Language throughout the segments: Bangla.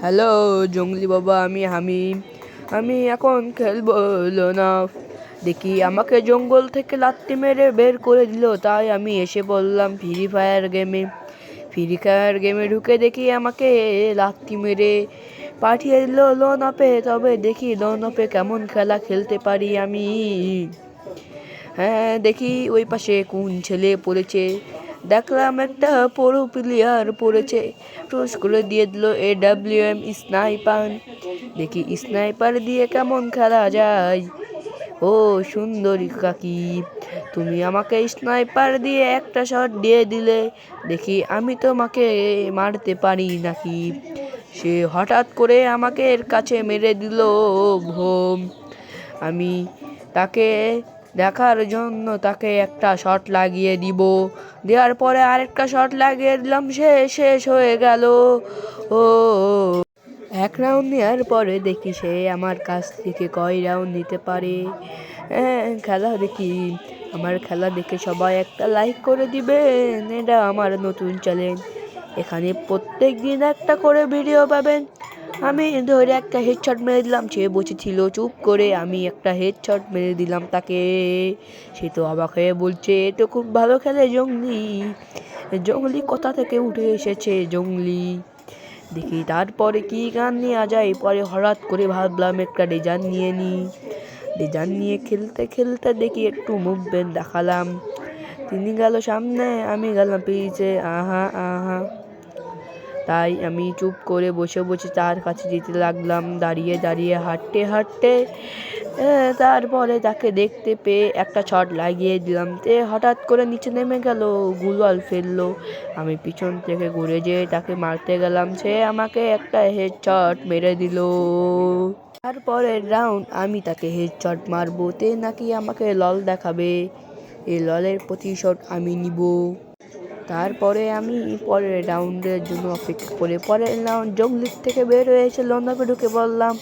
হ্যালো জঙ্গলি বাবা, আমি হামিম। আমি এখন খেলবো না। দেখি আমাকে জঙ্গল থেকে লাত্তি মেরে বের করে দিল, তাই আমি এসে বললাম ফ্রি ফায়ার গেমে ঢুকে দেখি আমাকে লাত্তি মেরে পাঠিয়ে দিল লোন আপে। তবে দেখি লোন আপে কেমন খেলা খেলতে পারি আমি। হ্যাঁ, দেখি ওই পাশে কোন ছেলে পড়েছে। দেখলাম একটা পুরো প্লেয়ার পড়েছে, টুস করে দিয়ে দিল AWM স্নাইপার। দেখি স্নাইপার দিয়ে কেমন খেলা যায়। ও সুন্দরী কাকি, তুমি আমাকে স্নাইপার দিয়ে একটা শট দিয়ে দিলে, দেখি আমি তোমাকে মারতে পারি নাকি। সে হঠাৎ করে আমাকে এর কাছে মেরে দিল ভোম। আমি তাকে দেখার জন্য তাকে একটা শট লাগিয়ে দেওয়ার পরে আরেকটা শট লাগিয়ে দিলাম, সে শেষ হয়ে গেল। ও এক রাউন্ড নেওয়ার পরে দেখি সে আমার কাছ থেকে কয় রাউন্ড নিতে পারে। খেলা দেখি, আমার খেলা দেখে সবাই একটা লাইক করে দিবেন। এটা আমার নতুন চ্যালেঞ্জ, এখানে প্রত্যেক দিন একটা করে ভিডিও পাবেন। আমি ধরে একটা হেডশট মেরে দিলাম, সে বসেছিল চুপ করে, আমি একটা হেডশট মেরে দিলাম তাকে। সে তো অবাক হয়ে বলছে, এ তো খুব ভালো খেলে জঙ্গলি কোথা থেকে উঠে এসেছে জঙ্গলি। দেখি তারপরে কি গান নেওয়া যায়। পরে হঠাৎ করে ভাবলাম একটা ডিজাইন নিয়ে খেলতে খেলতে দেখি একটু মুভমেন্ট দেখালাম। তিনি গেল সামনে, আমি গেলাম পিছে। আহা আহা, তাই আমি চুপ করে বসে বসে তার কাছে যেতে লাগলাম, দাঁড়িয়ে দাঁড়িয়ে হাঁটতে হাঁটতে। তারপরে তাকে দেখতে পেয়ে একটা শট লাগিয়ে দিলাম। হঠাৎ করে নিচে নেমে গেল, গুলাল ফেললো। আমি পিছন থেকে ঘুরে যেয়ে তাকে মারতে গেলাম, সে আমাকে একটা হেডশট মেরে দিল। তারপরের রাউন্ড আমি তাকে হেডশট মারবো, নাকি আমাকে লল দেখাবে। এই ললের প্রতিশোধ আমি নিব। তারপরে আমি পরের রাউন্ডের জন্য অপেক্ষা করে পরের রাউন্ড জঙ্গলির থেকে বের হয়েছে লন্ডাপে ঢুকে বললাম,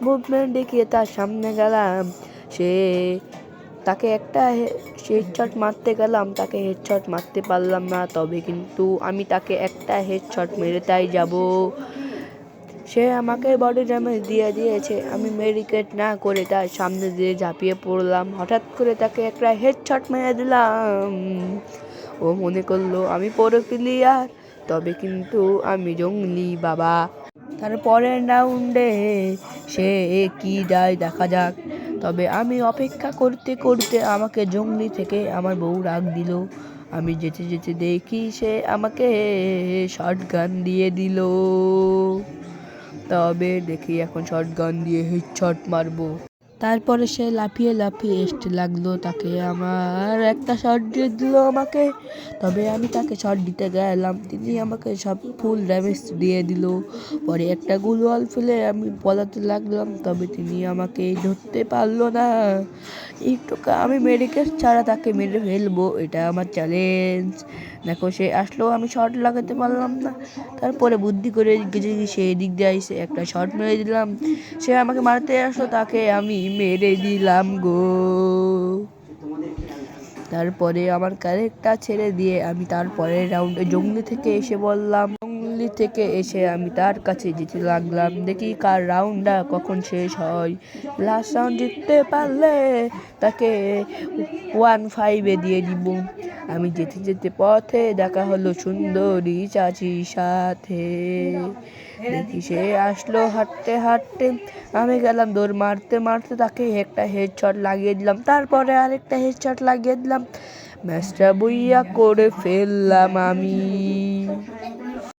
মুভমেন্ট দেখিয়ে তার সামনে গেলাম। তাকে একটা হেডশট মারতে গেলাম, তাকে হেডশট মারতে পারলাম না। তবে কিন্তু আমি তাকে একটা হেডশট মেরে তাই যাব। সে আমাকে বডি ড্যামেজ দিয়ে দিয়েছে। আমি মেডিকেট না করে তার সামনে দিয়ে ঝাঁপিয়ে পড়লাম, হঠাৎ করে তাকে একটা হেডশট মেরে দিলাম। ও মনে করলো আমি পুরো প্লেয়ার, তবে কিন্তু আমি জঙ্গলি বাবা। তারপরের রাউন্ডে সে কি যায় দেখা যাক। তবে আমি অপেক্ষা করতে করতে আমাকে জঙ্গলি থেকে আমার বউ রাগ দিল। আমি যেতে যেতে দেখি সে আমাকে শটগান দিয়ে দিল। তবে দেখি এখন শটগান দিয়ে হেডশট মারবো। তারপরে সে লাফিয়ে লাফিয়ে আসতে লাগলো, তাকে আমার একটা শট দিয়ে দিল আমাকে। তবে আমি তাকে শট দিতে গেলাম, তিনি আমাকে সব ফুল ড্যামেজ দিয়ে দিল। পরে একটা গুলওয়াল ফেলে আমি পলাতে লাগলাম, তবে তিনি আমাকে ধরতে পারলো না। একটু আমি মেডিকেট ছাড়া তাকে মেরে ফেলবো, এটা আমার চ্যালেঞ্জ। দেখো সে আসলেও আমি শট লাগাতে পারলাম না। তারপরে বুদ্ধি করে সে দিক দিয়ে এসে একটা শট মেরে দিলাম। সে আমাকে মারতে আসলো, তাকে আমি মেরে দিলাম গো। তারপরে আমার ক্যারেক্টার ছেড়ে দিয়ে আমি তারপরের রাউন্ডে জঙ্গলি থেকে এসে আমি তার কাছে যেতে লাগলাম, দেখি কার রাউন্ডটা কখন শেষ হয়। লাস্ট রাউন্ড জিততে পারলে তাকে 1-5 দিয়ে দিব। আমি যেতে যেতে পথে দেখা হলো সুন্দরী চাচির সাথে। দেখি সে আসলো হাঁটতে হাঁটতে, আমি গেলাম দৌড় মারতে মারতে, তাকে একটা হেডশট লাগিয়ে দিলাম। তারপরে আরেকটা হেডশট লাগিয়ে দিলাম, ম্যাচটা বুইয়া করে ফেললাম আমি।